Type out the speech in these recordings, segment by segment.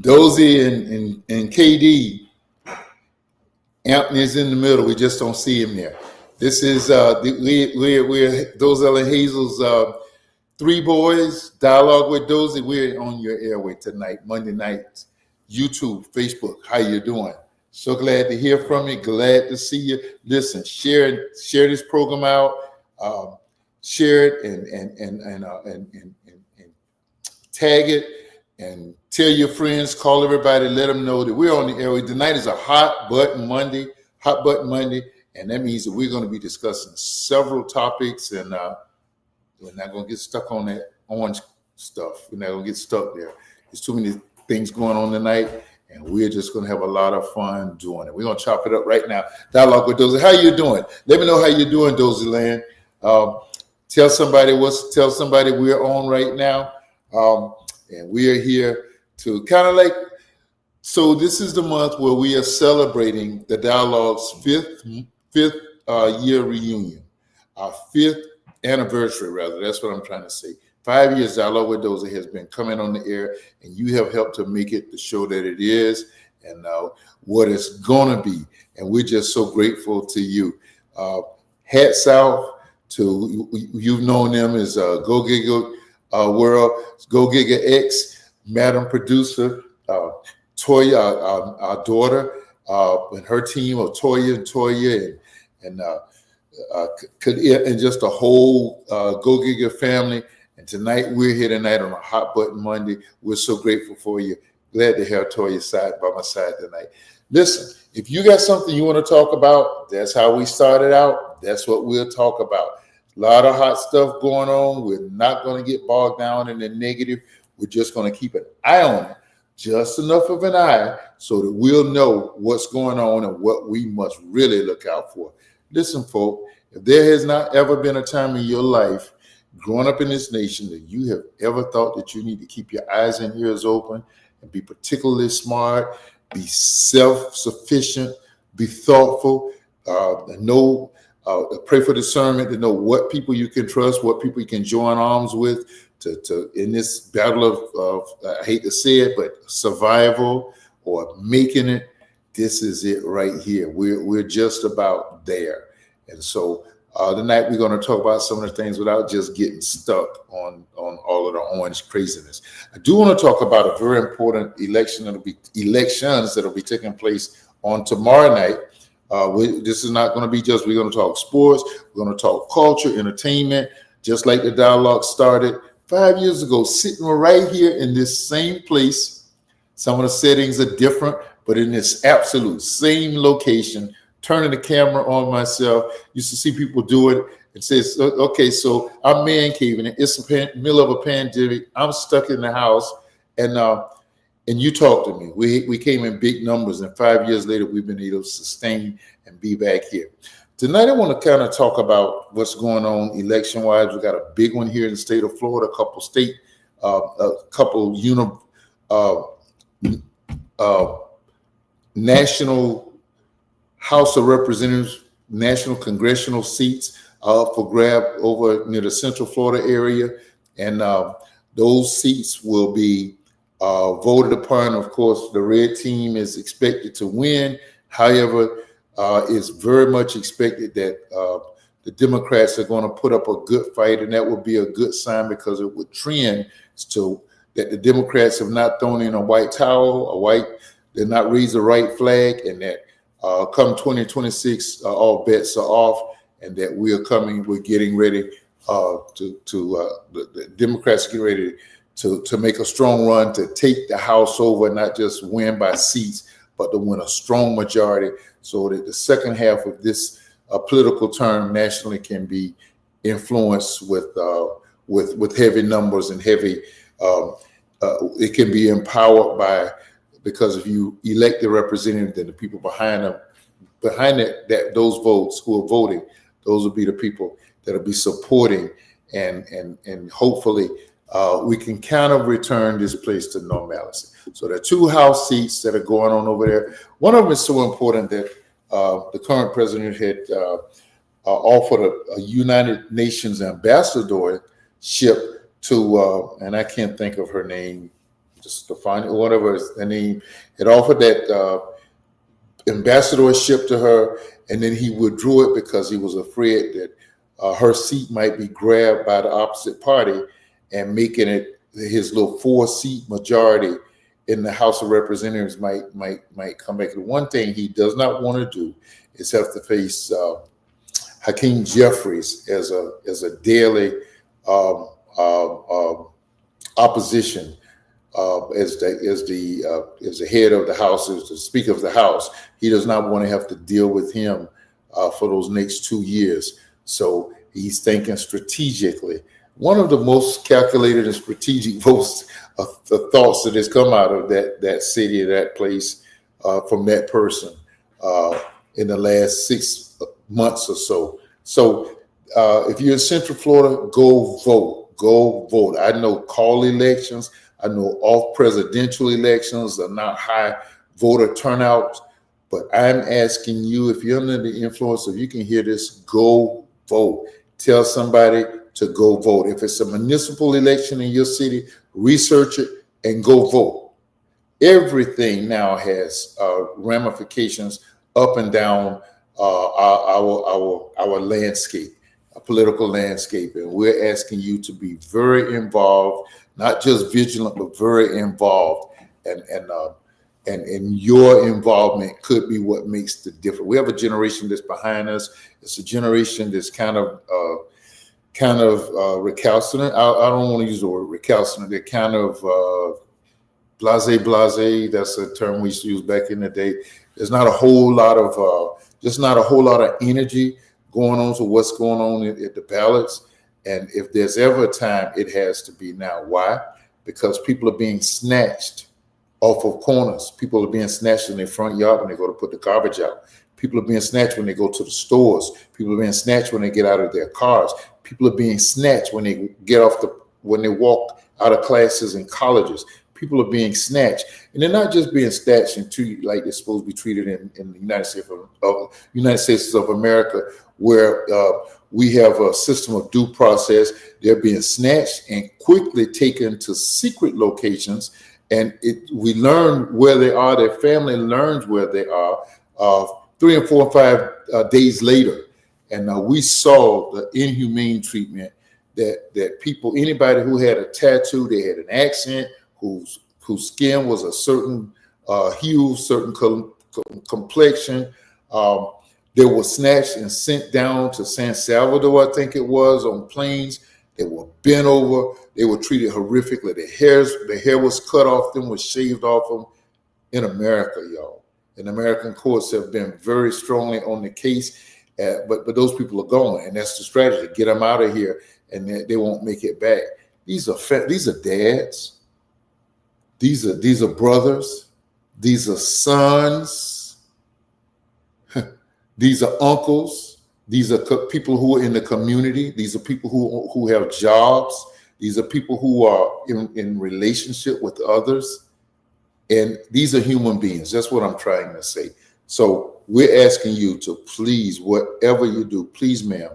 Dozie and KD, Anthony's in the middle. We just don't see him there. This is we're Dozell and Hazel's Three Boys Dialogue with Dozie. We're on your airway tonight, Monday nights, YouTube, Facebook. How you doing? So glad to hear from you. Glad to see you. Listen, share this program out. Share it and tag it and tell your friends. Call everybody. Let them know that we're on the airway. Tonight is a hot button Monday, and that means that we're going to be discussing several topics, and we're not going to get stuck on that orange stuff. We're not going to get stuck there. There's too many things going on tonight, and we're just going to have a lot of fun doing it. We're going to chop it up right now. Dialogue with Dozie. How you doing? Let me know how you're doing, Dozie Land. Tell somebody we're on right now. And we are here to kind of so this is the month where we are celebrating the Dialogue's fifth year reunion, our fifth anniversary, rather. That's what I'm trying to say. 5 years Dialogue with Dozie has been coming on the air, and you have helped to make it the show that it is and what it's going to be. And we're just so grateful to you. Hats off to, you've known them as Go Giga World, Go Giga X, Madam Producer, Toya, our daughter, and her team of Toya and just the whole Go Giga family. And tonight, we're here tonight on a Hot Button Monday. We're so grateful for you. Glad to have Toya by my side tonight. Listen, if you got something you want to talk about, that's how we started out. That's what we'll talk about. A lot of hot stuff going on. We're not going to get bogged down in the negative. We're just going to keep an eye on it, just enough of an eye so that we'll know what's going on and what we must really look out for. Listen, folks, if there has not ever been a time in your life growing up in this nation that you have ever thought that you need to keep your eyes and ears open and be particularly smart, be self-sufficient, be thoughtful, pray for discernment to know what people you can trust, what people you can join arms with to in this battle of I hate to say it, but survival or making it. This is it right here. We're just about there. And so tonight we're going to talk about some of the things without just getting stuck on all of the orange craziness. I do want to talk about a very important elections that'll be taking place on tomorrow night. This is not going to be we're going to talk sports. We're going to talk culture, entertainment, just like the dialogue started 5 years ago, sitting right here in this same place. Some of the settings are different, but in this absolute same location, turning the camera on myself. Used to see people do it and says, okay, so I'm man caving. It's the middle of a pandemic. I'm stuck in the house, and you talk to me. We came in big numbers, and 5 years later, we've been able to sustain and be back here. Tonight, I want to kind of talk about what's going on election-wise. We got a big one here in the state of Florida, a couple national House of Representatives, national congressional seats for grab over near the Central Florida area, and those seats will be voted upon. Of course, the red team is expected to win. However, it's very much expected that the Democrats are going to put up a good fight, and that would be a good sign because it would trend to that the Democrats have not thrown in a white towel, they're not raised the right flag, and that come 2026, all bets are off, and that we're getting ready the Democrats get ready to make a strong run to take the House over, not just win by seats, but to win a strong majority so that the second half of this political term nationally can be influenced with heavy numbers and heavy, it can be empowered because if you elect the representative, then the people behind those votes who are voting, those will be the people that will be supporting, and hopefully we can kind of return this place to normalcy. So there are two House seats that are going on over there. One of them is so important that the current president had offered a United Nations ambassadorship to, and I can't think of her name, Stefania, whatever is the name, had offered that ambassadorship to her, and then he withdrew it because he was afraid that her seat might be grabbed by the opposite party and making it his little 4-seat majority in the House of Representatives might come back. The one thing he does not want to do is have to face Hakeem Jeffries as a daily opposition as the head of the House, as the Speaker of the House. He does not want to have to deal with him for those next 2 years. So he's thinking strategically. One of the most calculated and strategic votes, the thoughts that has come out of that city, that place, from that person in the last 6 months or so. So if you're in Central Florida, go vote. Go vote. I know call elections. I know off presidential elections are not high voter turnout, but I'm asking you, if you're under the influence, if you can hear this, go vote. Tell somebody to go vote. If it's a municipal election in your city, research it and go vote. Everything now has ramifications up and down our landscape, our political landscape, and we're asking you to be very involved, not just vigilant, but very involved. And your involvement could be what makes the difference. We have a generation that's behind us. It's a generation that's kind of recalcitrant. I don't want to use the word recalcitrant. They're kind of blase. That's a term we used to use back in the day. There's not a whole lot of energy going on to what's going on at the ballots. And if there's ever a time, it has to be now. Why? Because people are being snatched off of corners. People are being snatched in their front yard when they go to put the garbage out. People are being snatched when they go to the stores. People are being snatched when they get out of their cars. People are being snatched when they when they walk out of classes in colleges. People are being snatched, and they're not just being snatched and treated like they're supposed to be treated in the United States of America, where we have a system of due process. They're being snatched and quickly taken to secret locations, and we learn where they are. Their family learns where they are 3 and 4 and 5 days later. And we saw the inhumane treatment that people, anybody who had a tattoo, they had an accent, whose skin was a certain hue, certain complexion, they were snatched and sent down to San Salvador, I think it was, on planes. They were bent over. They were treated horrifically. Their hair was cut off them, was shaved off them. In America, y'all. And American courts have been very strongly on the case. But those people are going, and that's the strategy: get them out of here, and they won't make it back. These are dads, these are brothers, these are sons, these are uncles, these are people who are in the community, these are people who have jobs, these are people who are in relationship with others, and these are human beings. That's what I'm trying to say. So we're asking you to please, whatever you do, please, ma'am,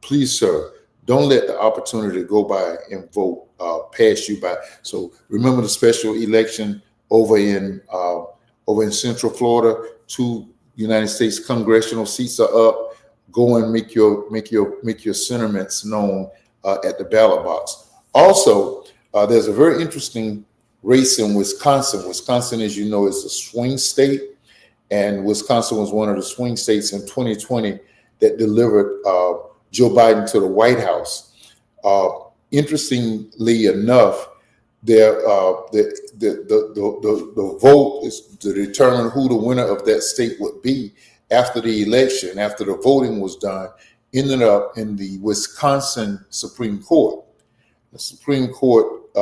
please, sir, don't let the opportunity go by and vote pass you by. So remember the special election over in Central Florida. 2 United States congressional seats are up. Go and make your sentiments known at the ballot box. Also, there's a very interesting race in Wisconsin. Wisconsin, as you know, is a swing state. And Wisconsin was one of the swing states in 2020 that delivered Joe Biden to the White House. Interestingly enough, the vote is to determine who the winner of that state would be after the election, after the voting was done, ended up in the Wisconsin Supreme Court. The Supreme Court,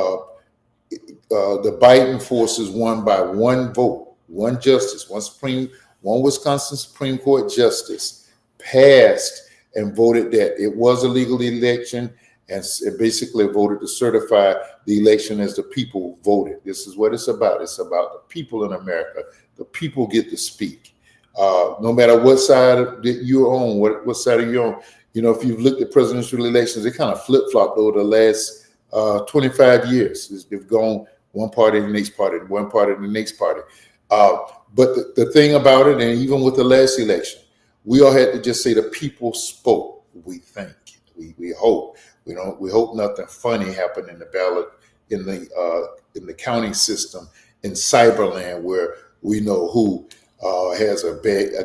the Biden forces won by 1 vote. One justice, one Wisconsin Supreme Court justice passed and voted that it was a legal election, and it basically voted to certify the election as the people voted. This is what it's about. It's about the people in America. The people get to speak. No matter what side that you're on, what side are you on. You know, if you've looked at presidential elections, they kind of flip-flopped over the last 25 years. They've gone one party, the next party, one party, the next party. But the thing about it, and even with the last election, we all had to just say the people spoke. We think, we hope. We hope nothing funny happened in the ballot in the county system in Cyberland, where we know who has a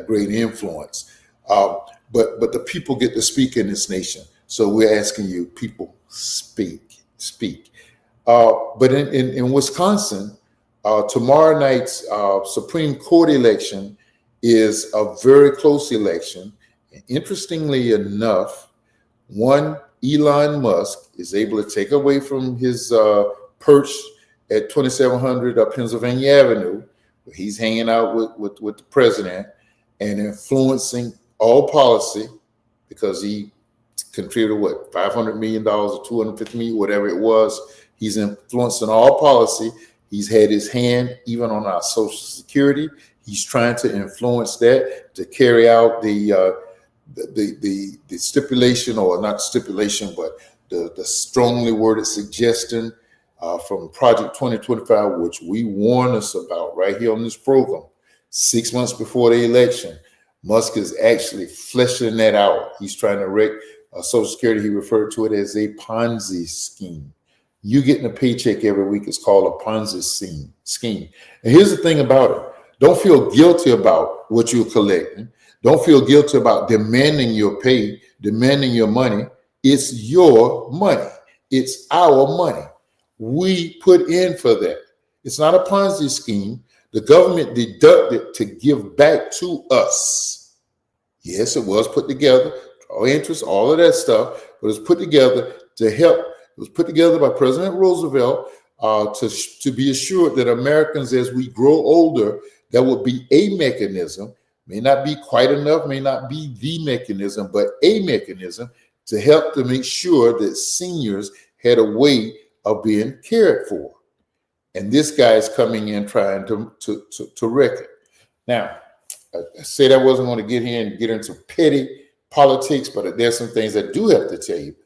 great influence. But the people get to speak in this nation. So we're asking you, people, speak. But in Wisconsin, tomorrow night's Supreme Court election is a very close election. And interestingly enough, one Elon Musk is able to take away from his perch at 2700 Pennsylvania Avenue, where he's hanging out with the president and influencing all policy, because he contributed $500 million or $250 million, whatever it was. He's influencing all policy. He's had his hand even on our Social Security. He's trying to influence that to carry out the stipulation, or not stipulation, but the strongly worded suggestion from Project 2025, which we warn us about right here on this program, 6 months before the election. Musk is actually fleshing that out. He's trying to wreck Social Security. He referred to it as a Ponzi scheme. You getting a paycheck every week is called a Ponzi scheme. And here's the thing about it. Don't feel guilty about what you're collecting. Don't feel guilty about demanding your pay, demanding your money. It's your money. It's our money. We put in for that. It's not a Ponzi scheme. The government deducted to give back to us. Yes, it was put together, draw interest, all of that stuff, but it's put together to help. It was put together by President Roosevelt to be assured that Americans, as we grow older, there will be a mechanism, may not be quite enough, may not be the mechanism, but a mechanism to help to make sure that seniors had a way of being cared for. And this guy is coming in trying to wreck it. Now, I said I wasn't going to get here and get into petty politics, but there's some things I do have to tell you.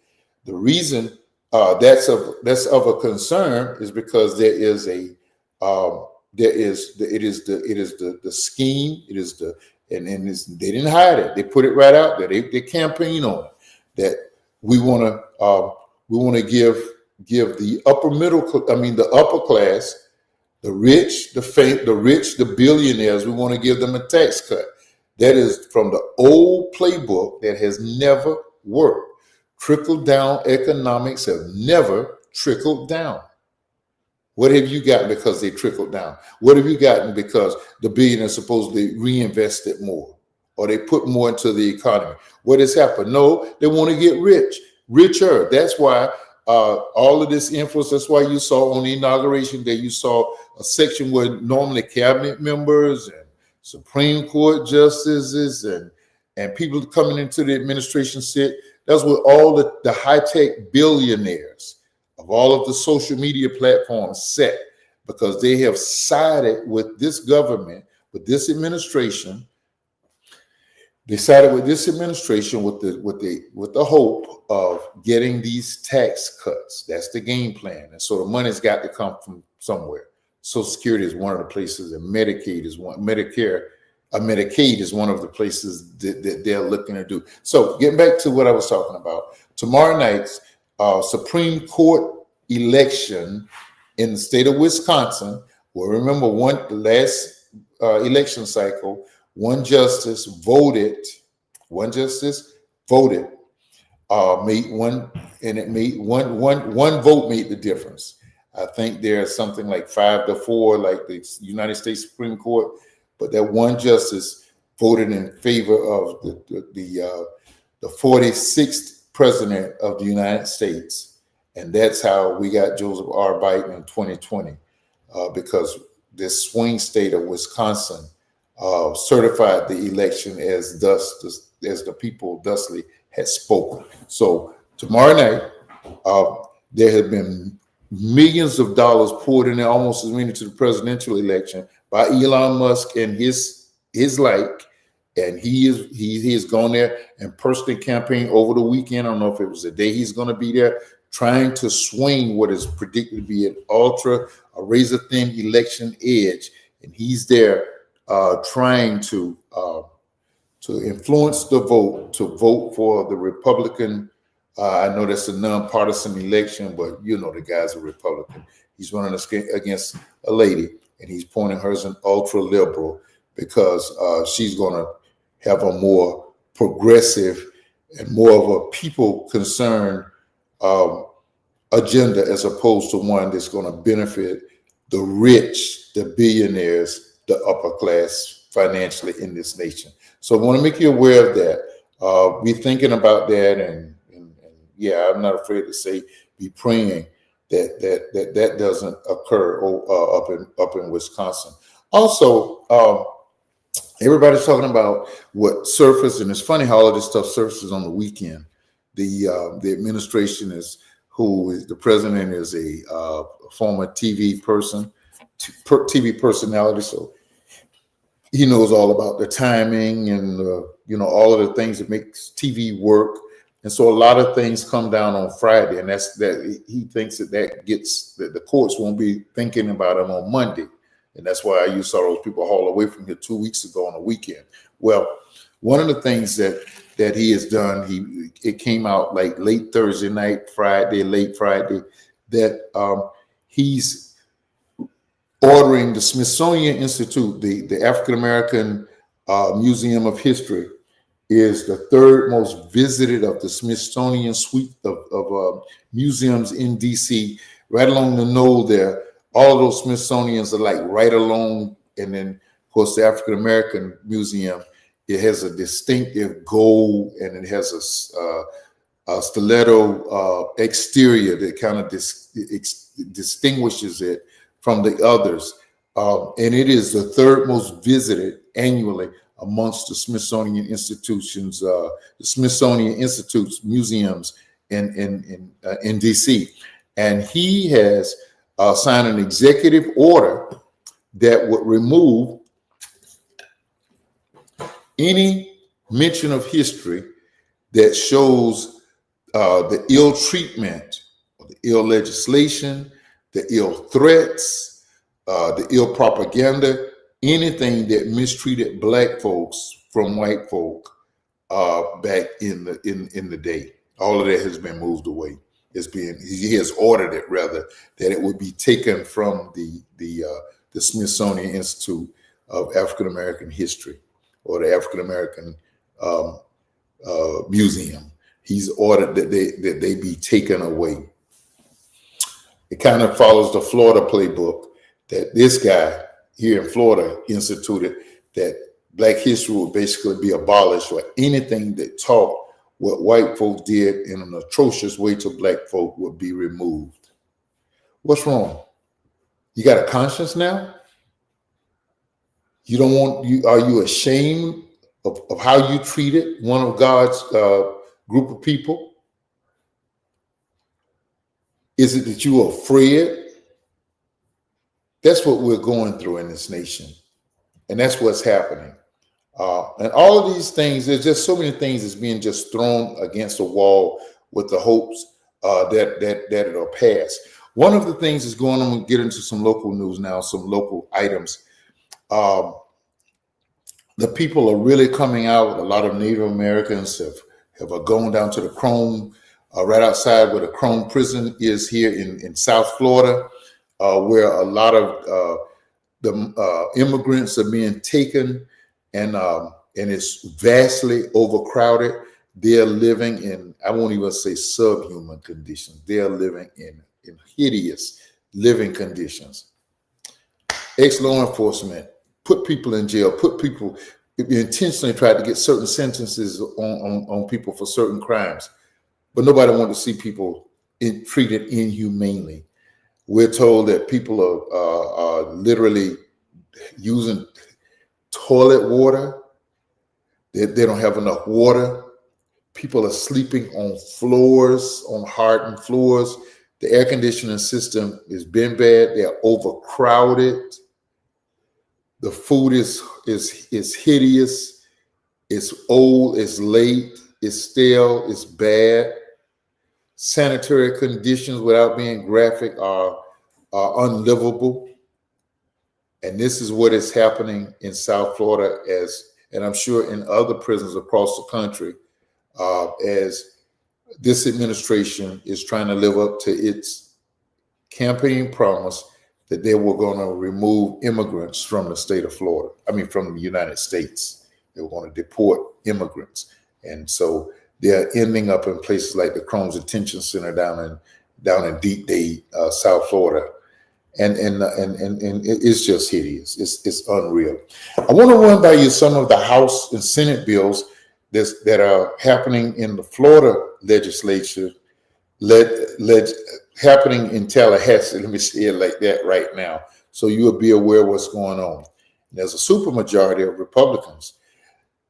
The reason that's of a concern is because it is the scheme. It is they didn't hide it. They put it right out there. They campaign on it, that we want to give the the upper class, the rich, the billionaires, we want to give them a tax cut. That is from the old playbook that has never worked. Trickle down economics have never trickled down. What have you gotten because they trickled down? What have you gotten because the billionaires supposedly reinvested more, or they put more into the economy? What has happened? No, they want to get richer. That's why all of this influence. That's why you saw on the inauguration day, you saw a section where normally cabinet members and Supreme Court justices and people coming into the administration sit. That's where all the high-tech billionaires of all of the social media platforms sat, because they have sided with this government, with this administration. They sided with this administration with the hope of getting these tax cuts. That's the game plan. And so the money's got to come from somewhere. Social Security is one of the places, and Medicaid is one of the places that they're looking to do. So getting back to what I was talking about, tomorrow night's Supreme Court election in the state of Wisconsin. Well, remember the last election cycle, one justice voted, made one, and it made one vote made the difference. I think there's something like 5-4, like the United States Supreme Court, but that one justice voted in favor of the 46th president of the United States, and that's how we got Joseph R. Biden in 2020, because this swing state of Wisconsin certified the election as the people thusly had spoken. So tomorrow night, there have been millions of dollars poured in there, almost as many to the presidential election, by Elon Musk and his like, and he has gone there and personally campaigned over the weekend. I don't know if it was the day he's going to be there, trying to swing what is predicted to be an ultra a razor-thin election edge, and he's there trying to influence the vote, to vote for the Republican. I know that's a nonpartisan election, but you know the guy's a Republican. He's running against a lady, and he's pointing her as an ultra-liberal because she's going to have a more progressive and more of a people-concerned agenda, as opposed to one that's going to benefit the rich, the billionaires, the upper class financially in this nation. So I want to make you aware of that. Be thinking about that, and yeah, I'm not afraid to say, be praying that doesn't occur up in Wisconsin. Also, everybody's talking about what surfaced, and it's funny how all this stuff surfaces on the weekend. The administration the president is a former TV person, TV personality, so he knows all about the timing and all of the things that makes TV work. And so a lot of things come down on Friday, and he thinks that the courts won't be thinking about them on Monday. And that's why you saw those people haul away from here 2 weeks ago on the weekend. Well, one of the things that he has done, it came out like late Thursday night, late Friday, that he's ordering the Smithsonian Institute, the African American Museum of History, is the third most visited of the Smithsonian suite of museums in DC, right along the knoll there. All of those Smithsonians are like right along. And then, of course, the African American Museum, it has a distinctive gold, and it has a stiletto exterior that kind of distinguishes it from the others. And it is the third most visited annually amongst the Smithsonian institutions, the Smithsonian Institute's museums in DC. And he has signed an executive order that would remove any mention of history that shows the ill treatment, or the ill legislation, the ill threats, the ill propaganda, anything that mistreated Black folks from white folk back in the day. All of that has been moved away. He has ordered it, rather, that it would be taken from the Smithsonian Institute of African American History, or the African American Museum. He's ordered that they be taken away. It kind of follows the Florida playbook that this guy here in Florida instituted, that Black history would basically be abolished, or anything that taught what white folks did in an atrocious way to Black folk would be removed. What's wrong? You got a conscience now? You don't want, are you ashamed of how you treated one of God's group of people? Is it that you are afraid? That's what we're going through in this nation. And that's what's happening. And all of these things, there's just so many things that's being just thrown against the wall with the hopes that it'll pass. One of the things that's going on, we'll get into some local news now, some local items. The people are really coming out. A lot of Native Americans have gone down to the Chrome, right outside where the Chrome prison is here in South Florida, where a lot of the immigrants are being taken, and it's vastly overcrowded. They're living in, I won't even say subhuman conditions. They're living in hideous living conditions. Ex-law enforcement put people in jail, intentionally tried to get certain sentences on people for certain crimes, but nobody wanted to see people treated inhumanely. We're told that people are literally using toilet water. They don't have enough water. People are sleeping on floors, on hardened floors. The air conditioning system has been bad. They're overcrowded. The food is hideous. It's old. It's late. It's stale. It's bad. Sanitary conditions, without being graphic, are are unlivable. And this is what is happening in South Florida, and I'm sure in other prisons across the country, as this administration is trying to live up to its campaign promise that they were going to remove immigrants from the state of Florida. From the United States. They were going to deport immigrants. And so they're ending up in places like the Crohn's Detention Center down in Deep Day, South Florida. And it's just hideous. It's unreal. I want to run by you some of the House and Senate bills that are happening in the Florida legislature, happening in Tallahassee. Let me say it like that right now, so you will be aware of what's going on. There's a supermajority of Republicans.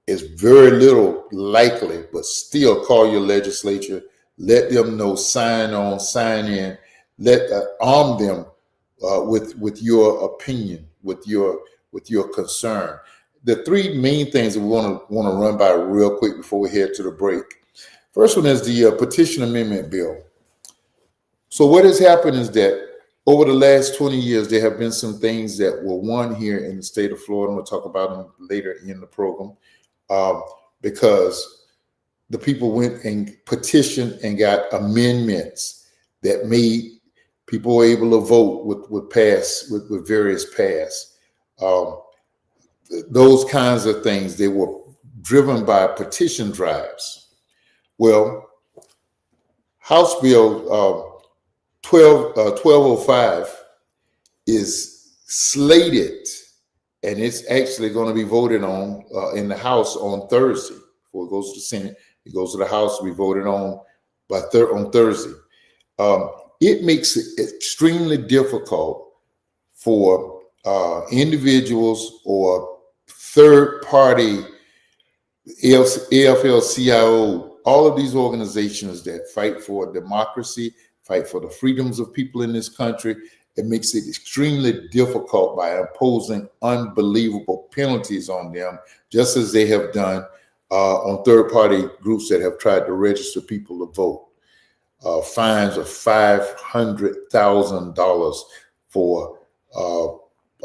It's very little likely, but still call your legislature. Let them know. Sign on. Sign in. Arm them with your opinion, with your concern. The three main things that we want to run by real quick before we head to the break. First one is the petition amendment bill. So what has happened is that over the last 20 years, there have been some things that were won here in the state of Florida. We'll talk about them later in the program, because the people went and petitioned and got amendments that made people able to vote with various pass. Those kinds of things, they were driven by petition drives. Well, House Bill 1205 is slated, and it's actually going to be voted on in the House on Thursday. Before it goes to the Senate, it goes to the House to be voted on on Thursday. It makes it extremely difficult for individuals or third-party AFL-CIO, all of these organizations that fight for democracy, fight for the freedoms of people in this country. It makes it extremely difficult by imposing unbelievable penalties on them, just as they have done on third-party groups that have tried to register people to vote. Fines of $500,000 for a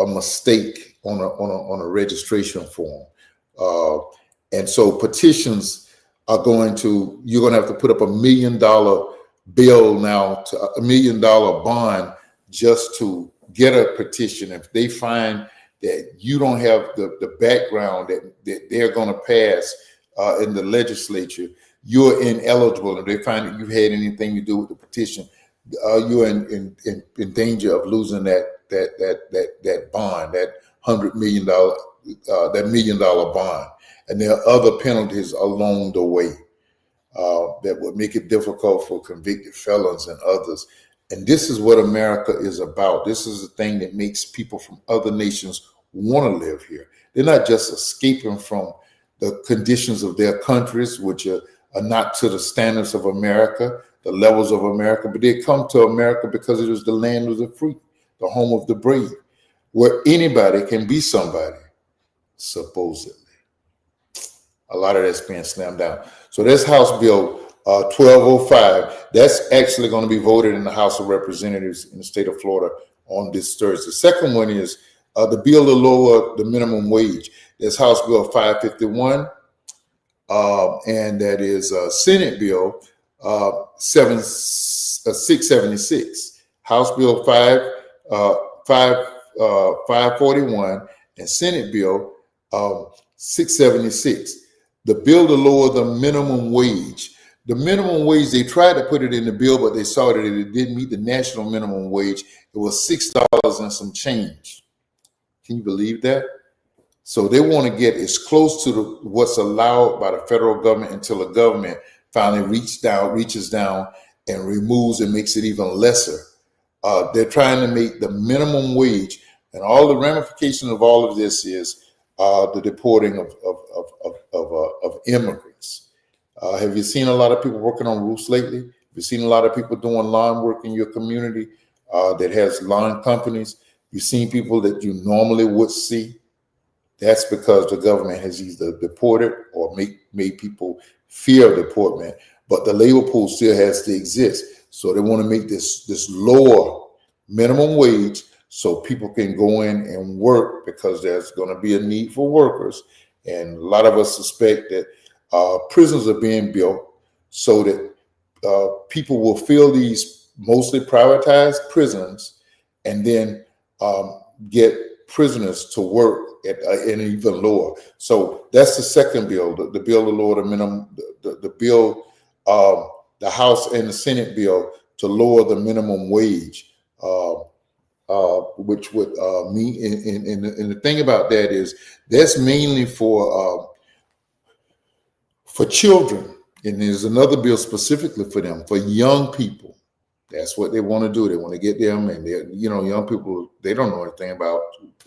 mistake on a registration form. And so petitions you're going to have to put up $1 million bill now, to $1 million bond, just to get a petition. If they find that you don't have the background that they're going to pass in the legislature, you're ineligible. If they find that you've had anything to do with the petition, you're in danger of losing that bond, that $100 million, that $1 million bond. And there are other penalties along the way that would make it difficult for convicted felons and others. And this is what America is about. This is the thing that makes people from other nations want to live here. They're not just escaping from the conditions of their countries, which are not to the standards of America, the levels of America, but they come to America because it is the land of the free, the home of the brave, where anybody can be somebody, supposedly. A lot of that's being slammed down. So that's House Bill 1205. That's actually going to be voted in the House of Representatives in the state of Florida on this Thursday. The second one is the bill to lower the minimum wage. That's House Bill 551. And that is Senate Bill 676. House Bill 541 and Senate Bill 676. The bill to lower the minimum wage. The minimum wage, they tried to put it in the bill, but they saw that it didn't meet the national minimum wage. It was $6 and some change. Can you believe that? So they want to get as close to what's allowed by the federal government until the government finally reaches down and removes and makes it even lesser. They're trying to make the minimum wage, and all the ramification of all of this is the deporting of immigrants. Have you seen a lot of people working on roofs lately? Have you seen a lot of people doing lawn work in your community that has lawn companies? You've seen people that you normally would see. That's because the government has either deported or made people fear deportment, but the labor pool still has to exist. So they want to make this lower minimum wage so people can go in and work, because there's going to be a need for workers. And a lot of us suspect that prisons are being built so that people will fill these mostly privatized prisons and then get prisoners to work at an even lower. So that's the second bill, the bill to lower the minimum, the bill, the House and the Senate bill to lower the minimum wage, which would mean, and the thing about that is that's mainly for children. And there's another bill specifically for them, for young people. That's what they want to do. They want to get them, and young people, they don't know anything about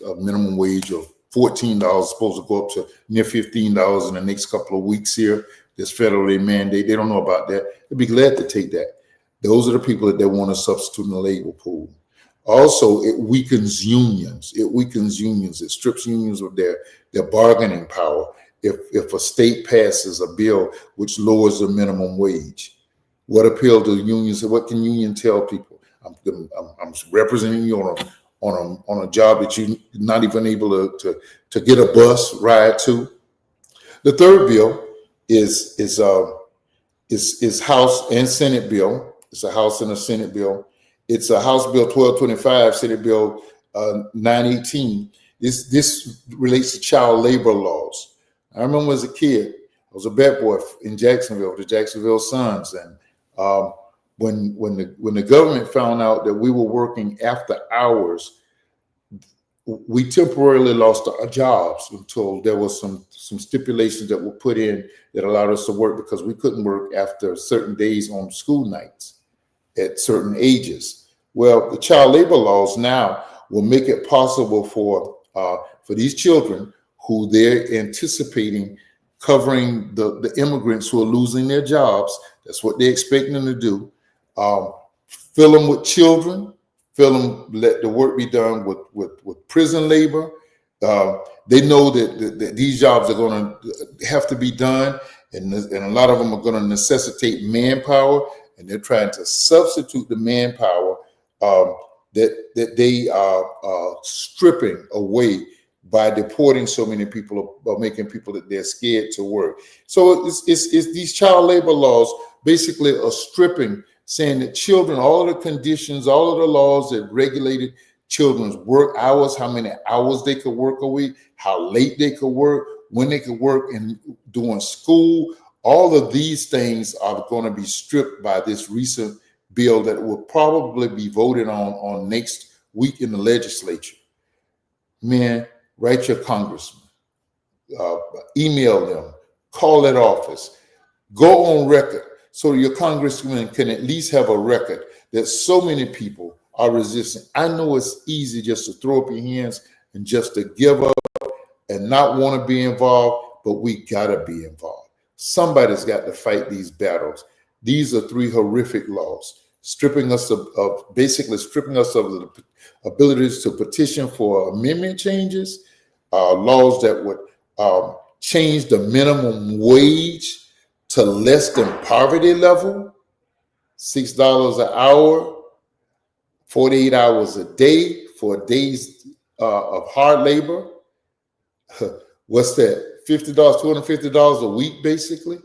a minimum wage of $14, supposed to go up to near $15 in the next couple of weeks here. This federally mandate, they don't know about that. They'd be glad to take that. Those are the people that they want to substitute in the labor pool. Also, it weakens unions. It strips unions of their bargaining power. If a state passes a bill which lowers the minimum wage, what appeal to unions? What can union tell people? I'm representing you on a job that you're not even able to get a bus ride to. The third bill is House and Senate bill. It's a House and a Senate bill. It's a House Bill 1225, Senate Bill 918. This relates to child labor laws. I remember as a kid, I was a bat boy in Jacksonville, the Jacksonville Suns, and when the government found out that we were working after hours, we temporarily lost our jobs until there was some stipulations that were put in that allowed us to work, because we couldn't work after certain days on school nights at certain ages. Well, the child labor laws now will make it possible for these children who they're anticipating covering the immigrants who are losing their jobs. That's what they're expecting them to do. Fill them with children, let the work be done with prison labor. They know that these jobs are going to have to be done, and a lot of them are going to necessitate manpower, and they're trying to substitute the manpower that they are stripping away by deporting so many people, by making people that they're scared to work. So it's these child labor laws basically are stripping, saying that children, all of the conditions, all of the laws that regulated children's work hours, how many hours they could work a week, how late they could work, when they could work and during school, all of these things are going to be stripped by this recent bill that will probably be voted on next week in the legislature. Man, write your congressman, email them, call that office, go on record so your congressman can at least have a record that so many people are resisting. I know it's easy just to throw up your hands and just to give up and not want to be involved, but we gotta be involved. Somebody's got to fight these battles. These are three horrific laws, stripping us of the abilities to petition for amendment changes, laws that would change the minimum wage to less than poverty level, $6 an hour, 48 hours a day for days of hard labor. What's that? $50, $250 a week, basically.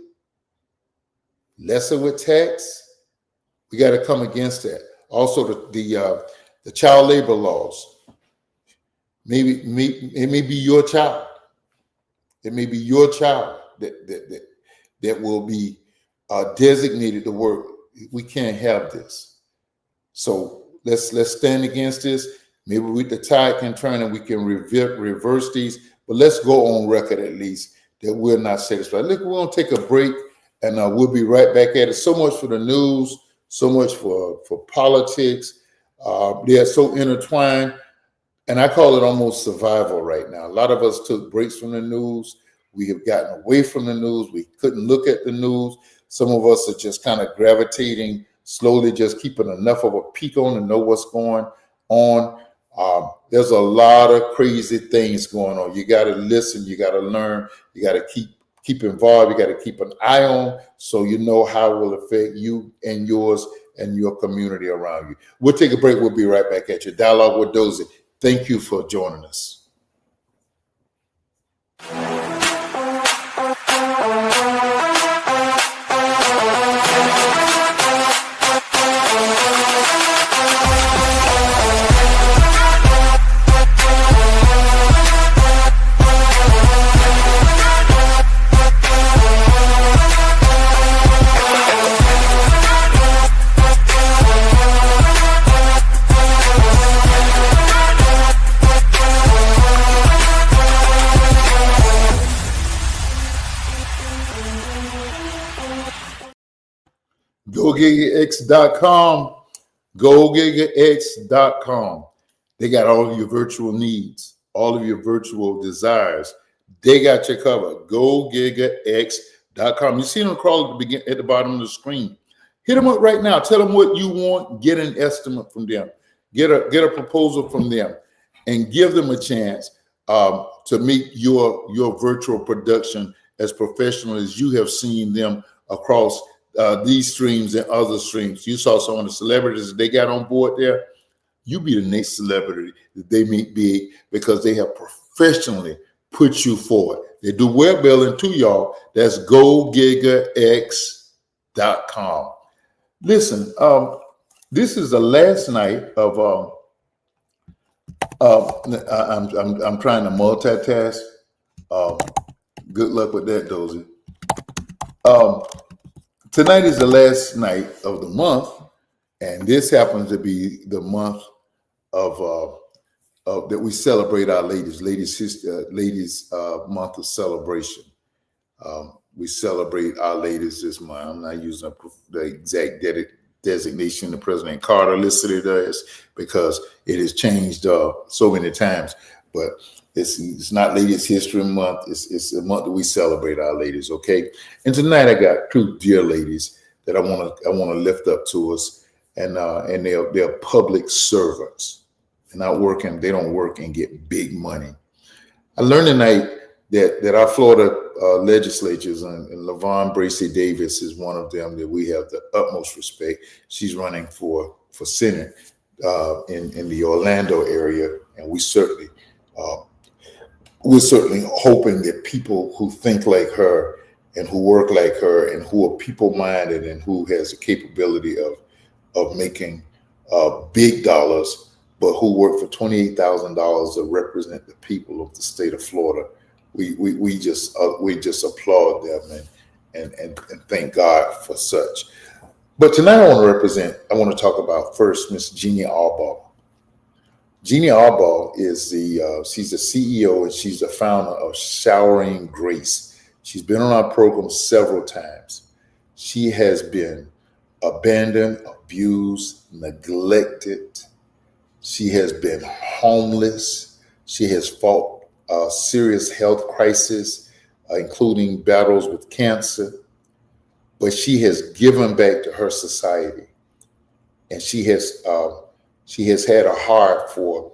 Lesser with tax. We got to come against that. Also, the child labor laws. Maybe it may be your child. It may be your child that will be designated to work. We can't have this. So let's stand against this. Maybe the tide can turn and we can reverse these. But let's go on record at least that we're not satisfied. Look, we're going to take a break, and we'll be right back at it. So much for the news, so much for politics. They are so intertwined, and I call it almost survival right now. A lot of us took breaks from the news. We have gotten away from the news. We couldn't look at the news. Some of us are just kind of gravitating slowly, just keeping enough of a peek on to know what's going on. There's a lot of crazy things going on. You got to listen. You got to learn. You got to keep involved. You got to keep an eye on so you know how it will affect you and yours and your community around you. We'll take a break. We'll be right back at you. Dialogue with Dozie. Thank you for joining us. GoGigaX.com. GoGigaX.com. They got all of your virtual needs, all of your virtual desires. They got you covered. GoGigaX.com. You see them crawl at the bottom of the screen. Hit them up right now. Tell them what you want. Get an estimate from them. Get a proposal from them, and give them a chance to meet your virtual production as professional as you have seen them across these streams and other streams. You saw some of the celebrities that they got on board there. You be the next celebrity that they meet big, because they have professionally put you forward. They do web building too, y'all. That's GoGigaX.com. Listen, this is the last night of I'm trying to multitask. Good luck with that, Dozie. Tonight is the last night of the month, and this happens to be the month of that we celebrate our ladies month of celebration. We celebrate our ladies this month. I'm not using the exact designation the President Carter listed it as, because it has changed so many times. But it's not Ladies History Month. It's a month that we celebrate our ladies. Okay. And tonight I got two dear ladies that I want to lift up to us, and they're public servants. They're not working. They don't work and get big money. I learned tonight that our Florida legislatures, and LaVon Bracey Davis is one of them that we have the utmost respect. She's running for Senate in the Orlando area, and we're certainly hoping that people who think like her and who work like her and who are people-minded and who has the capability of making big dollars, but who work for $28,000 to represent the people of the state of Florida. We just applaud them and thank God for such. But tonight I want to talk about first Miss Jeanne Albaugh. Jeanne Albaugh is she's the CEO and she's the founder of Showering Grace. She's been on our program several times. She has been abandoned, abused, neglected. She has been homeless. She has fought serious health crisis, including battles with cancer. But she has given back to her society, and she has had a heart for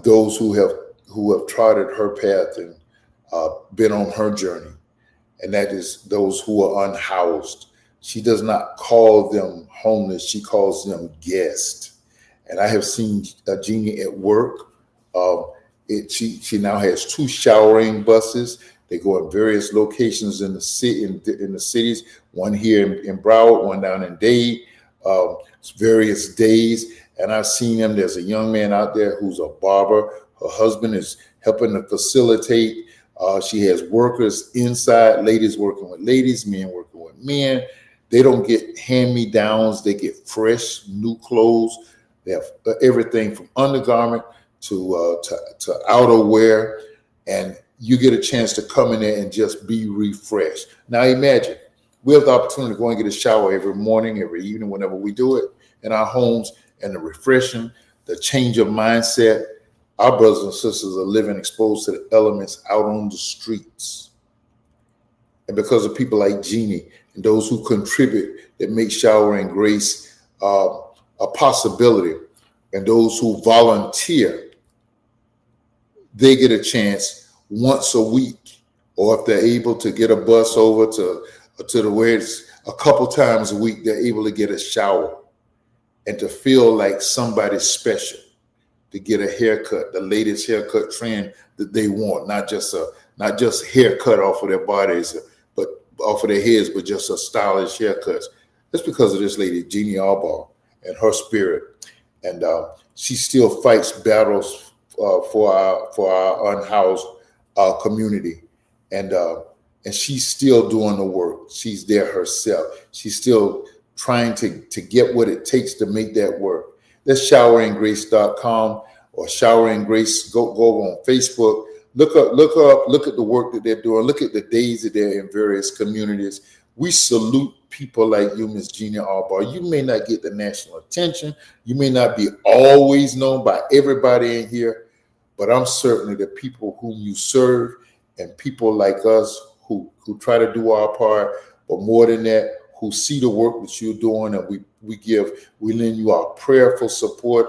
those who have trotted her path and been on her journey, and that is those who are unhoused. She does not call them homeless; she calls them guests. And I have seen Jeanne at work. She now has 2 showering buses. They go in various locations in the city, in the cities. One here in Broward, one down in Dade. Various days. And I've seen them. There's a young man out there who's a barber. Her husband is helping to facilitate. She has workers inside, ladies working with ladies, men working with men. They don't get hand-me-downs. They get fresh, new clothes. They have everything from undergarment to outerwear, and you get a chance to come in there and just be refreshed. Now imagine, we have the opportunity to go and get a shower every morning, every evening, whenever we do it in our homes, and the refreshing, the change of mindset. Our brothers and sisters are living exposed to the elements out on the streets. And because of people like Jeanne and those who contribute, that make Showering Grace a possibility, and those who volunteer, they get a chance once a week, or if they're able to get a bus over to the where it's a couple times a week, they're able to get a shower and to feel like somebody special, to get a haircut, the latest haircut trend that they want, not just haircut off of their bodies, but off of their heads, but just a stylish haircuts. That's because of this lady, Jeanne Albaugh, and her spirit. And she still fights battles for our unhoused community. And she's still doing the work. She's there herself. She's still trying to get what it takes to make that work. That's showeringrace.com or Showering Grace. Go on Facebook. Look at the work that they're doing. Look at the days that they're in various communities. We salute people like you, Ms. Jeanne Albaugh. You may not get the national attention. You may not be always known by everybody in here, but I'm certainly the people whom you serve and people like us who try to do our part, but more than that, who see the work that you're doing, and we lend you our prayerful support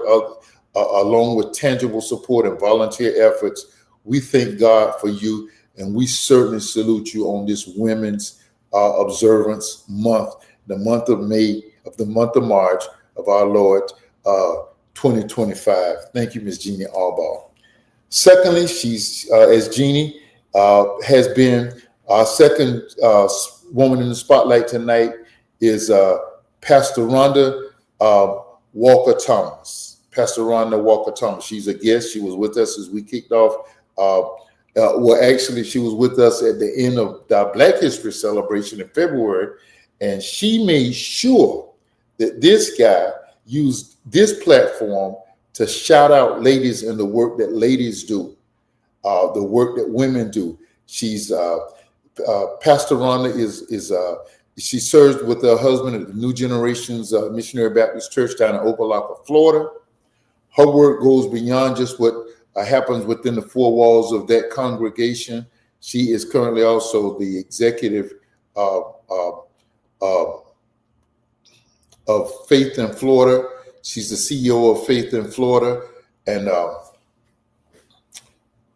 along with tangible support and volunteer efforts. We thank God for you, and we certainly salute you on this Women's Observance Month, the month of March of our Lord 2025. Thank you, Ms. Jeanne Albaugh. Secondly, she's as Jeanne has been our second woman in the spotlight tonight is Pastor Rhonda Walker-Thomas. Pastor Rhonda Walker-Thomas. She's a guest. She was with us as we kicked off. Actually, she was with us at the end of the Black History celebration in February, and she made sure that this guy used this platform to shout out ladies and the work that ladies do, the work that women do. She's Pastor Rhonda she serves with her husband at the New Generations Missionary Baptist Church down in Opelika, Florida. Her work goes beyond just what happens within the four walls of that congregation. She is currently also the executive of Faith in Florida. She's the CEO of Faith in Florida, and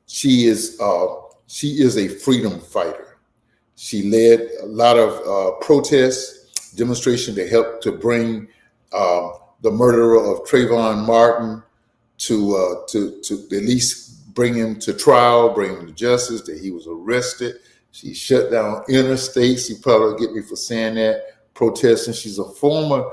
she is a freedom fighter. She led a lot of protests, demonstration to help to bring the murderer of Trayvon Martin to at least bring him to trial, bring him to justice, that he was arrested. She shut down interstates. She probably will get me for saying that, protesting. She's a former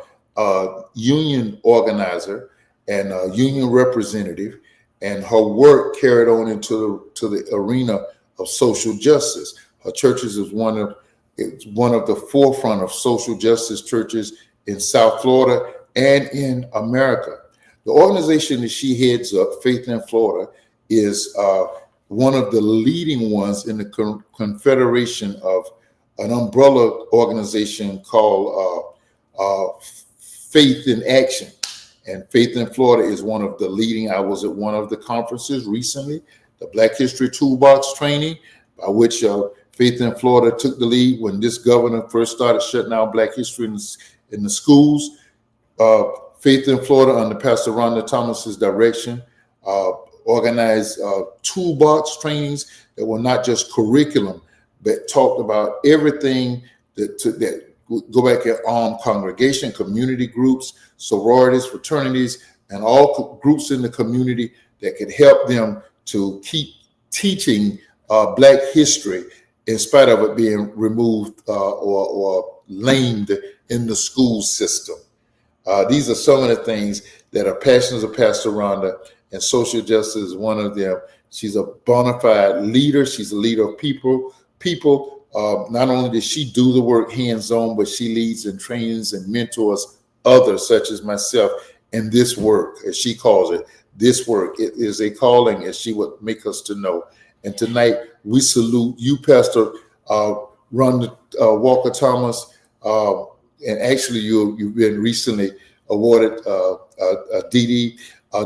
union organizer and a union representative, and her work carried on into the arena of social justice. Her churches is one of the forefront of social justice churches in South Florida and in America. The organization that she heads up, Faith in Florida, is one of the leading ones in the confederation of an umbrella organization called Faith in Action. And Faith in Florida is one of the leading. I was at one of the conferences recently, the Black History Toolbox training, by which Faith in Florida took the lead when this governor first started shutting down Black history in the schools. Faith in Florida, under Pastor Rhonda Thomas's direction, organized toolbox trainings that were not just curriculum, but talked about everything that go back at armed congregation, community groups, sororities, fraternities, and all groups in the community that could help them to keep teaching Black history in spite of it being removed or lamed in the school system. These are some of the things that are passions of Pastor Rhonda, and social justice is one of them. She's a bona fide leader. She's a leader of people. Not only does she do the work hands-on, but she leads and trains and mentors others, such as myself, in this work, as she calls it. This work, it is a calling, as she would make us to know. And tonight, we salute you, Pastor Rhonda Walker-Thomas. And actually, you've been recently awarded a DD.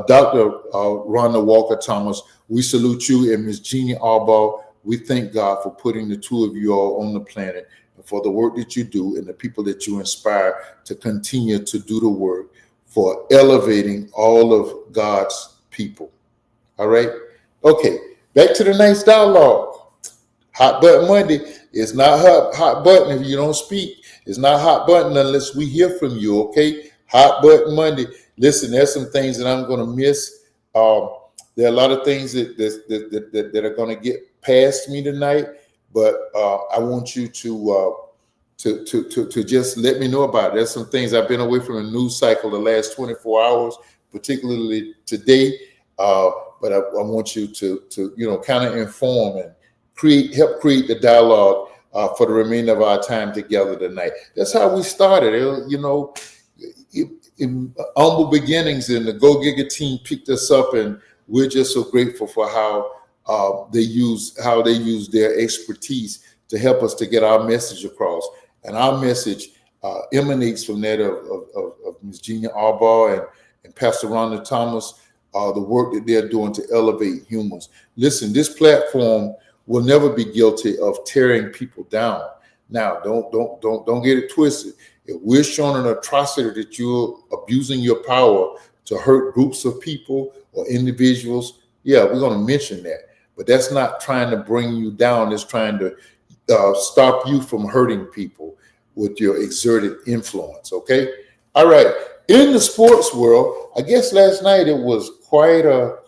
Dr. Rhonda Walker-Thomas, we salute you, and Ms. Jeanne Albaugh. We thank God for putting the two of you all on the planet, and for the work that you do and the people that you inspire to continue to do the work for elevating all of God's people. All right? Okay, back to the night's dialogue. Hot button Monday. It's not hot button if you don't speak. It's not hot button unless we hear from you, okay? Hot button Monday. Listen, there's some things that I'm going to miss. There are a lot of things that are going to get past me tonight, but I want you to just let me know about it. There's some things I've been away from the news cycle the last 24 hours, particularly today. But I want you to kind of inform and help create the dialogue for the remainder of our time together tonight. That's how we started. In humble beginnings, and the Go Giga team picked us up, and we're just so grateful for how they use their expertise to help us to get our message across. And our message emanates from that of Ms. Jeanne Albaugh and Pastor Rhonda Thomas, the work that they're doing to elevate humans. Listen, this platform will never be guilty of tearing people down. Now, don't get it twisted. If we're showing an atrocity that you're abusing your power to hurt groups of people or individuals, yeah, we're going to mention that. But that's not trying to bring you down. It's trying to stop you from hurting people with your exerted influence. Okay. All right. In the sports world, I guess last night it was quite a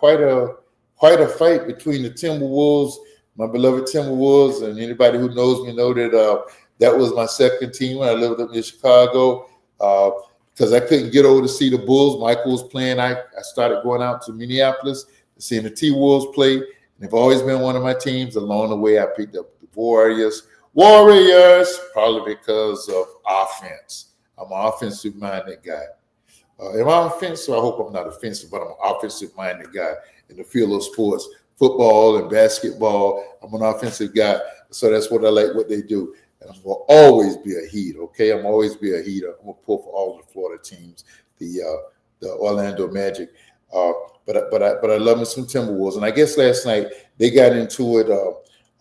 fight between the Timberwolves, my beloved Timberwolves, and anybody who knows me know that that was my second team when I lived up in Chicago. Because I couldn't get over to see the Bulls. Michael was playing. I started going out to Minneapolis, seeing the T-Wolves play. And they've always been one of my teams. Along the way, I picked up the Warriors, probably because of offense. I'm an offensive-minded guy. Am I offensive? I hope I'm not offensive, but I'm an offensive-minded guy in the field of sports, football and basketball. I'm an offensive guy, so that's what I like what they do. And I'm going to always be a heater, okay? I'm always be a heater. I'm going to pull for all the Florida teams, the Orlando Magic. But I love me some Timberwolves. And I guess last night they got into it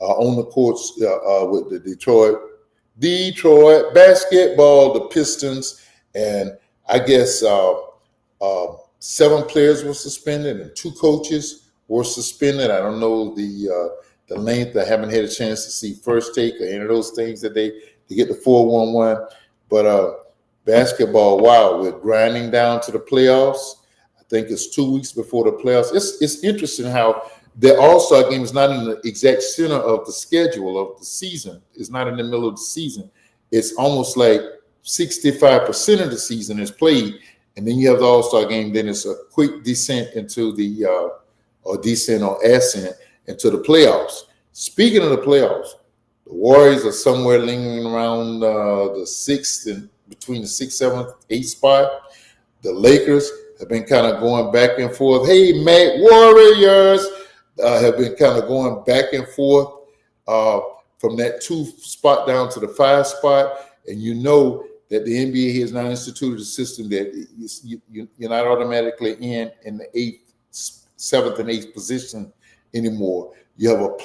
on the courts with the Detroit basketball, the Pistons. And I guess 7 players were suspended and 2 coaches were suspended. I don't know the length. I haven't had a chance to see First Take or any of those things that they get the 4-1-1. But basketball, wow, we're grinding down to the playoffs. I think it's 2 weeks before the playoffs. It's interesting how the All-Star game is not in the exact center of the schedule of the season. It's not in the middle of the season. It's almost like 65% of the season is played, and then you have the All-Star game. Then it's a quick descent into the ascent into the playoffs. Speaking of the playoffs, the Warriors are somewhere lingering around the 6th and between the 6th, 7th, 8th spot. The Lakers have been kind of going back and forth. Hey, Matt, Warriors have been kind of going back and forth from that 2 spot down to the 5 spot. And you know that the NBA has now instituted a system that you're not automatically in the 8th, 7th, and 8th position anymore. You have a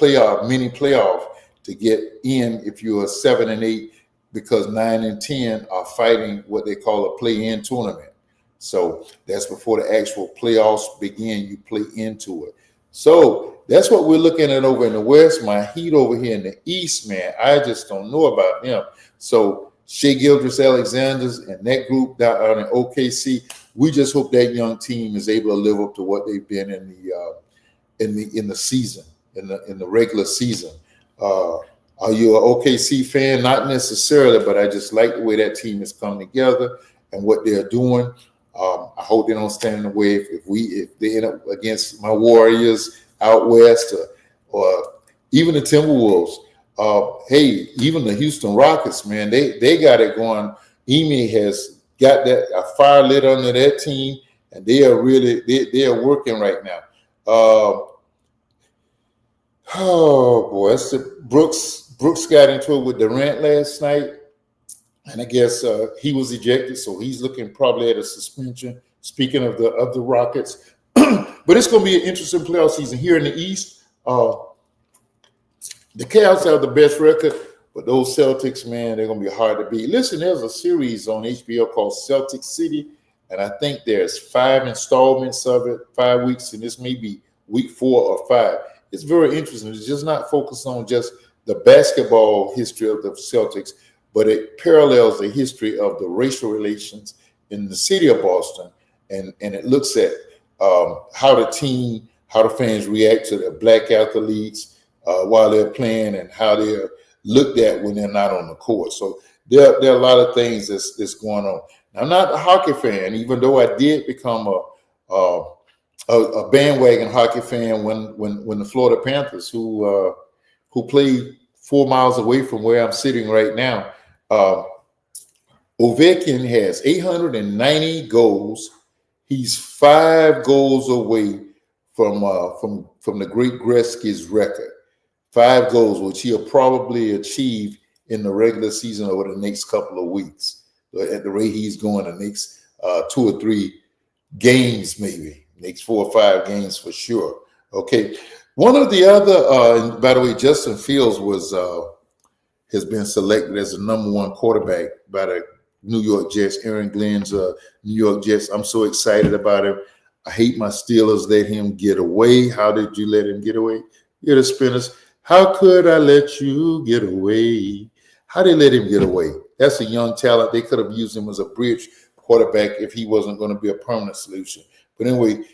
mini playoff to get in if you're a 7 and 8, because 9 and 10 are fighting what they call a play-in tournament. So that's before the actual playoffs begin. You play into it. So that's what we're looking at over in the West. My Heat over here in the East, man, I just don't know about them. So Shai Gilgeous-Alexander's and that group down in OKC, we just hope that young team is able to live up to what they've been in the season, in the regular season. Are you an OKC fan? Not necessarily, but I just like the way that team has come together and what they're doing. I hope they don't stand in the way if they end up against my Warriors out west or even the Timberwolves. Hey, even the Houston Rockets, man, they got it going. Ime has got a fire lit under that team, and they are working right now. Oh boy, that's Brooks got into it with Durant last night, and I guess he was ejected, so he's looking probably at a suspension. Speaking of the Rockets, but it's going to be an interesting playoff season here in the East. The Cavs have the best record, but those Celtics, man, they're going to be hard to beat. Listen, there's a series on HBO called Celtic City, and I think there's 5 installments of it, 5 weeks, and this may be week 4 or 5. It's very interesting. It's just not focused on just the basketball history of the Celtics, but it parallels the history of the racial relations in the city of Boston, and it looks at how the fans react to their black athletes while they're playing, and how they're looked at when they're not on the court. So there are a lot of things that's going on. I'm not a hockey fan, even though I did become a bandwagon hockey fan when the Florida Panthers, who played 4 miles away from where I'm sitting right now, Ovechkin has 890 goals. He's 5 goals away from the great Gretzky's record. 5 goals, which he'll probably achieve in the regular season over the next couple of weeks. At the rate he's going, the next 2 or 3 games, maybe next 4 or 5 games for sure. Okay, one of the other, and by the way, Justin Fields has been selected as the #1 quarterback by the New York Jets. Aaron Glenn's New York Jets. I'm so excited about him. I hate my Steelers let him get away. How did you let him get away? You're the Spinners. How could I let you get away? How they let him get away? That's a young talent. They could have used him as a bridge quarterback if he wasn't going to be a permanent solution. But anyway,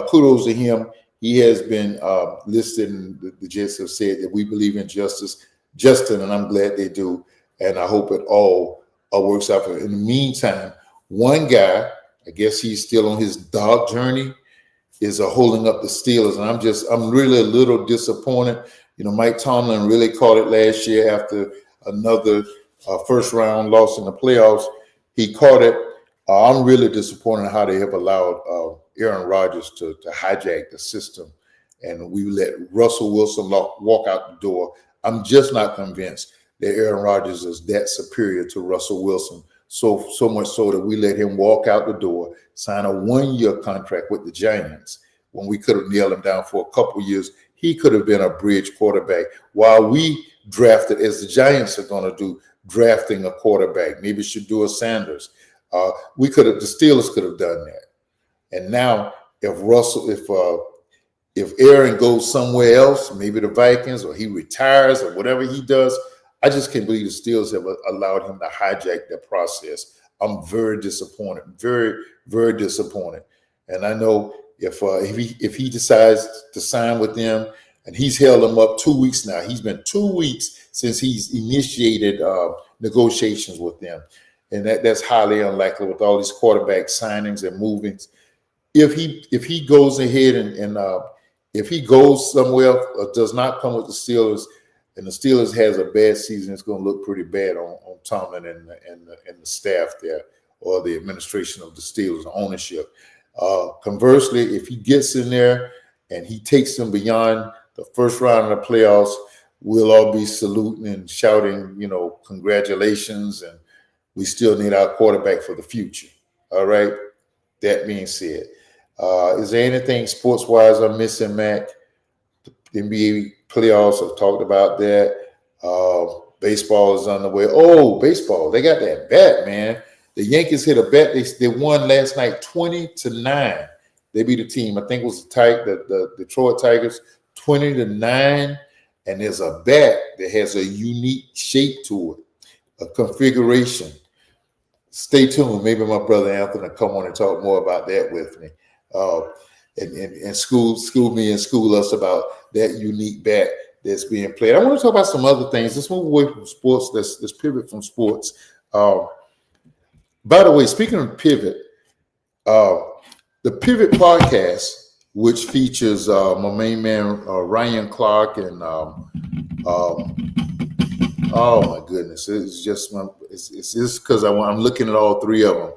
kudos to him. He has been listed, and the Jets have said that we believe in justice, Justin, and I'm glad they do. And I hope it all works out for him. In the meantime, one guy, I guess he's still on his dog journey, is holding up the Steelers. And I'm really a little disappointed. You know, Mike Tomlin really caught it last year after another first round loss in the playoffs. He caught it. I'm really disappointed in how they have allowed Aaron Rodgers to hijack the system, and we let Russell Wilson walk out the door. I'm just not convinced that Aaron Rodgers is that superior to Russell Wilson. So much so that we let him walk out the door, sign a 1-year contract with the Giants when we could have nailed him down for a couple years. He could have been a bridge quarterback while we drafted, as the Giants are going to do, drafting a quarterback. Maybe Shedeur Sanders. The Steelers could have done that. And now, if Aaron goes somewhere else, maybe the Vikings, or he retires, or whatever he does, I just can't believe the Steelers have allowed him to hijack that process. I'm very disappointed, very, very disappointed. And I know if he decides to sign with them, and he's held them up 2 weeks now. He's been 2 weeks since he's initiated negotiations with them. And that's highly unlikely with all these quarterback signings and movings. If he goes ahead and if he goes somewhere or does not come with the Steelers, and the Steelers has a bad season, it's going to look pretty bad on Tomlin and the staff there, or the administration of the Steelers, ownership. Conversely, if he gets in there and he takes them beyond the first round of the playoffs, we'll all be saluting and shouting, congratulations, and we still need our quarterback for the future. All right. That being said, is there anything sports-wise I'm missing, Mac? The NBA playoffs, I've talked about that. Baseball is on the way. Oh, baseball. They got that bet, man. The Yankees hit a bet. They won last night 20-9. They beat a team. I think it was the Detroit Tigers, 20-9. And there's a bat that has a unique shape to it, a configuration. Stay tuned. Maybe my brother Anthony will come on and talk more about that with me. And school me and school us about that unique bat that's being played. I want to talk about some other things. Let's move away from sports. Let's pivot from sports. By the way, speaking of pivot, the Pivot podcast, which features my main man Ryan Clark and oh my goodness, it's just because I'm looking at all 3 of them.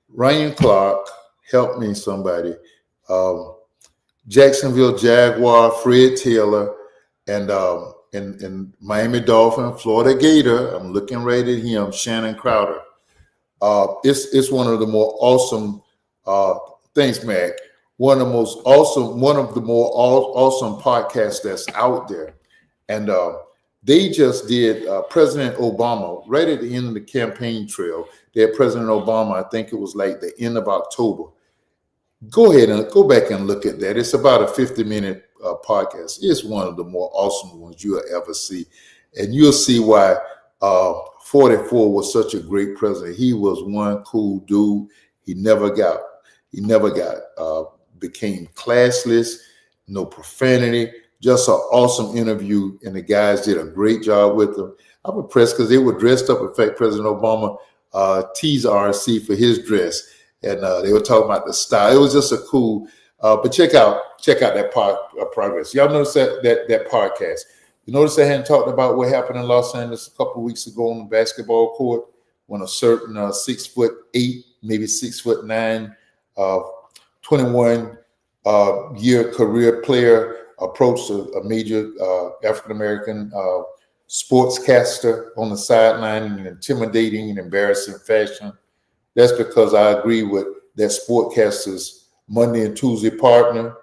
Ryan Clark, help me somebody. Jacksonville Jaguar, Fred Taylor, and Miami Dolphin, Florida Gator. I'm looking right at him, Shannon Crowder. It's one of the more awesome thanks, Mac. One of the more awesome podcasts that's out there. And they just did President Obama right at the end of the campaign trail. They had President Obama, I think it was like the end of October. Go ahead and go back and look at that. It's about a 50-minute podcast. It's one of the more awesome ones you'll ever see. And you'll see why 44 was such a great president. He was one cool dude. He never became classless, no profanity, just an awesome interview. And the guys did a great job with him. I'm impressed because they were dressed up. In fact, President Obama teased RNC for his dress. And they were talking about the style. It was just a cool, but check out that progress. Y'all notice that podcast. You notice I hadn't talked about what happened in Los Angeles a couple of weeks ago on the basketball court when a certain 6'8", maybe 6'9", 21 year career player approached a major African-American sportscaster on the sideline in an intimidating and embarrassing fashion. That's because I agree with that sportcaster's Monday and Tuesday partner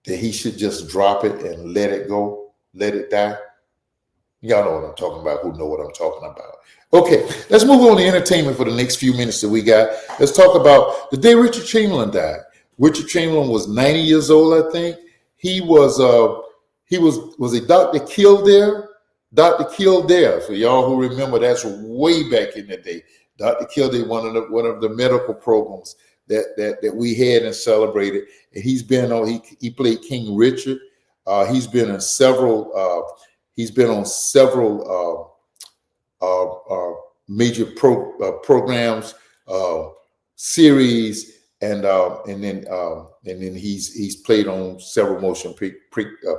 that he should just drop it and let it go, let it die. Y'all know what I'm talking about, who know what I'm talking about. Okay, let's move on to entertainment for the next few minutes that we got. Let's talk about the day Richard Chamberlain died. Richard Chamberlain was 90 years old, I think. He was a Dr. Kildare? Dr. Kildare, for y'all who remember, that's way back in the day. Dr. Kildare, one of the medical programs that we had and celebrated. And he's been on. He played King Richard. He's been on several major programs, series, and then he's played on several motion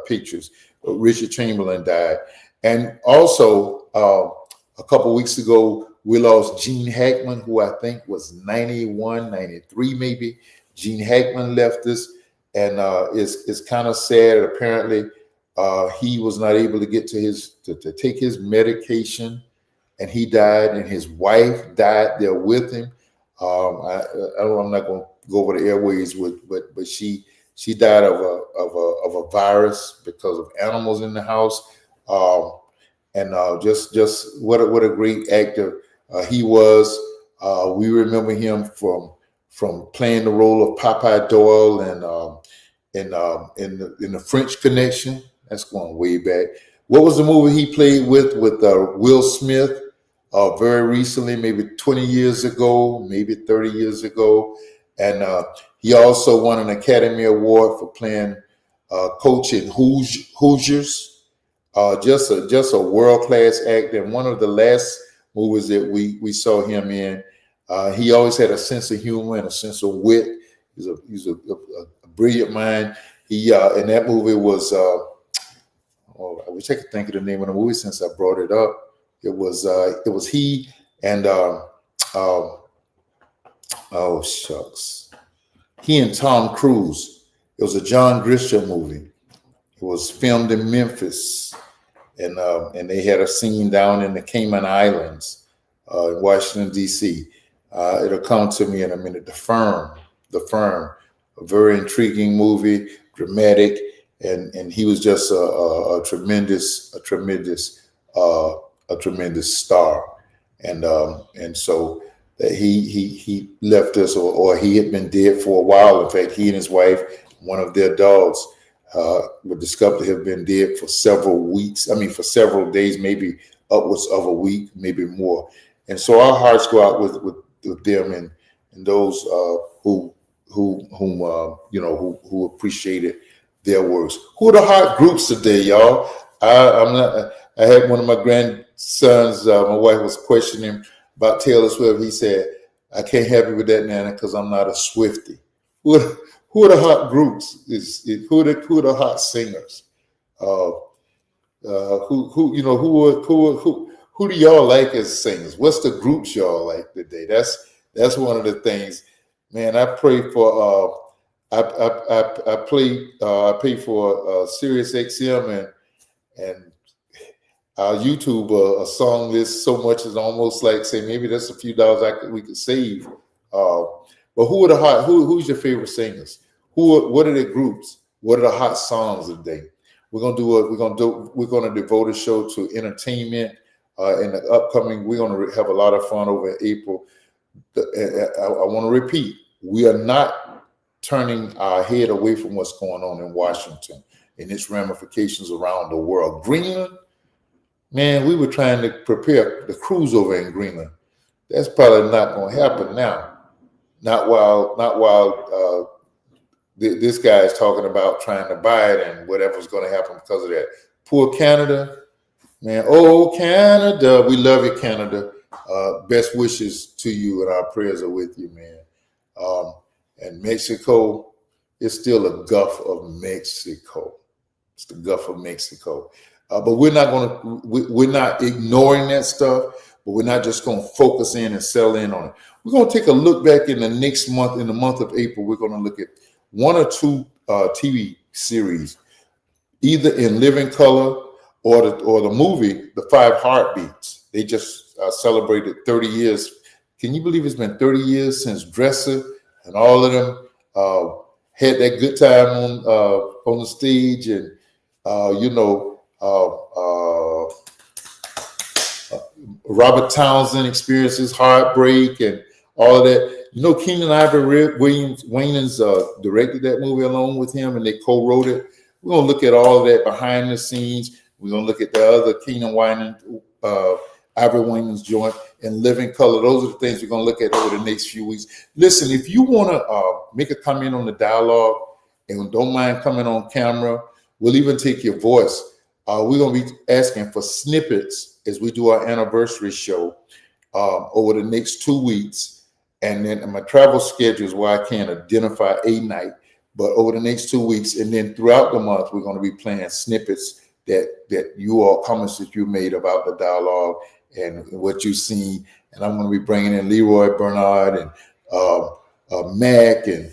pictures. But Richard Chamberlain died, and also a couple weeks ago we lost Gene Hackman, who I think was 91, 93 maybe. Gene Hackman left us, and it's kind of sad. Apparently, he was not able to get to take his medication, and he died, and his wife died there with him. I'm not going to go over the airways but she died of a virus because of animals in the house. Just what a great actor he was. We remember him from playing the role of Popeye Doyle and in the French Connection. That's going way back. What was the movie he played with Will Smith? Very recently, maybe 20 years ago, maybe 30 years ago. And he also won an Academy Award for playing coach in Hoosiers. Just a world-class actor. And one of the last movies that we saw him in, he always had a sense of humor and a sense of wit. He's a brilliant mind. He in that movie was, I wish I could think of the name of the movie since I brought it up. It was he and oh shucks, he and Tom Cruise. It was a John Grisham movie. It was filmed in Memphis, and they had a scene down in the Cayman Islands, in Washington D.C. It'll come to me in a minute. The Firm, a very intriguing movie, dramatic, and he was just a tremendous star, and so that he left us, or he had been dead for a while. In fact, he and his wife, one of their dogs, were discovered to have been dead for several weeks. I mean, for several days, maybe upwards of a week, maybe more. And so our hearts go out with them and those who appreciated their works. Who are the hot groups today, y'all? I had one of my grandsons, my wife was questioning about Taylor Swift. He said, I can't help you with that, Nana, because I'm not a Swiftie. Who are the hot groups? Who are the hot singers? Who do y'all like as singers? What's the groups y'all like today? That's one of the things. Man, I pray for I pay for Sirius XM and our YouTube a song list so much is almost like say maybe that's a few dollars we could save. But who are the who's your favorite singers? What are the groups? What are the hot songs of the day? We're gonna devote a show to entertainment. In the upcoming, we're gonna have a lot of fun over in April. I want to repeat, we are not turning our head away from what's going on in Washington. and its ramifications around the world. Greenland, man, we were trying to prepare the cruise over in Greenland. That's probably not going to happen now. Not while this guy is talking about trying to buy it and whatever's going to happen because of that. Poor Canada, man. Oh, Canada, we love you, Canada. Best wishes to you, and our prayers are with you, man. And Mexico is still a Gulf of Mexico. It's the Gulf of Mexico. But we're not ignoring that stuff, but we're not just going to focus in and sell in on it. We're going to take a look back in the next month, in the month of April. We're going to look at one or two TV series, either in living color or the movie, The Five Heartbeats. They just celebrated 30 years. Can you believe it's been 30 years since Dresser and all of them had that good time on the stage, and Robert Townsend experiences heartbreak and all of that. Keenan Ivory Wayans directed that movie along with him, and they co-wrote it. We're going to look at all of that behind the scenes. We're going to look at the other Keenan Ivory Wayans joint and Living Color. Those are the things we're going to look at over the next few weeks. Listen, if you want to make a comment on the dialogue and don't mind coming on camera, we'll even take your voice. We're going to be asking for snippets as we do our anniversary show over the next 2 weeks. And then my travel schedule is where I can't identify a night, but over the next 2 weeks. And then throughout the month, we're going to be playing snippets that you all, comments that you made about the dialogue and what you've seen. And I'm going to be bringing in Leroy Bernard and Mac and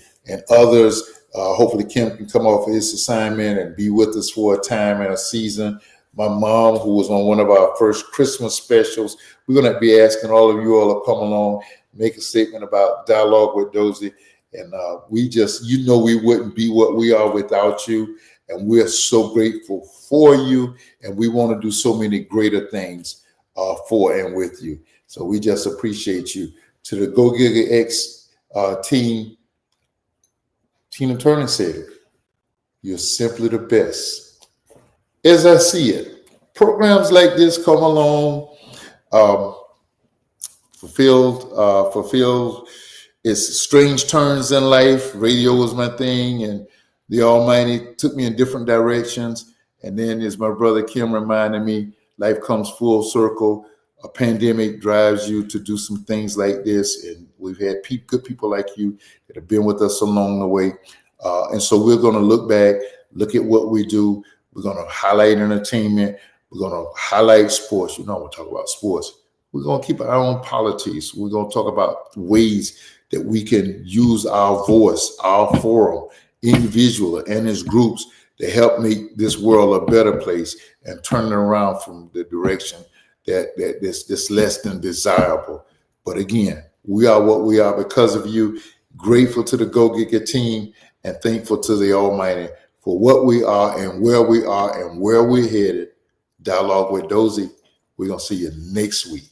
others. Hopefully Kim can come off his assignment and be with us for a time and a season. My mom, who was on one of our first Christmas specials, we're going to be asking all of you all to come along, make a statement about Dialogue with Dozie. And we wouldn't be what we are without you. And we're so grateful for you. And we want to do so many greater things for and with you. So we just appreciate you. To the Go Giga X team, Tina Turner said it. You're simply the best. As I see it, programs like this come along, fulfilled its strange turns in life. Radio was my thing, and the Almighty took me in different directions. And then, as my brother Kim reminded me, life comes full circle. A pandemic drives you to do some things like this, and we've had good people like you that have been with us along the way. And so we're going to look back, look at what we do. We're going to highlight entertainment. We're going to highlight sports. We'll talk about sports. We're going to keep our own politics. We're going to talk about ways that we can use our voice, our forum, individual and as groups to help make this world a better place and turn it around from the direction that's less than desirable. But again, we are what we are because of you. Grateful to the Go Giga team and thankful to the Almighty for what we are and where we are and where we're headed. Dialogue with Dozie. We're going to see you next week.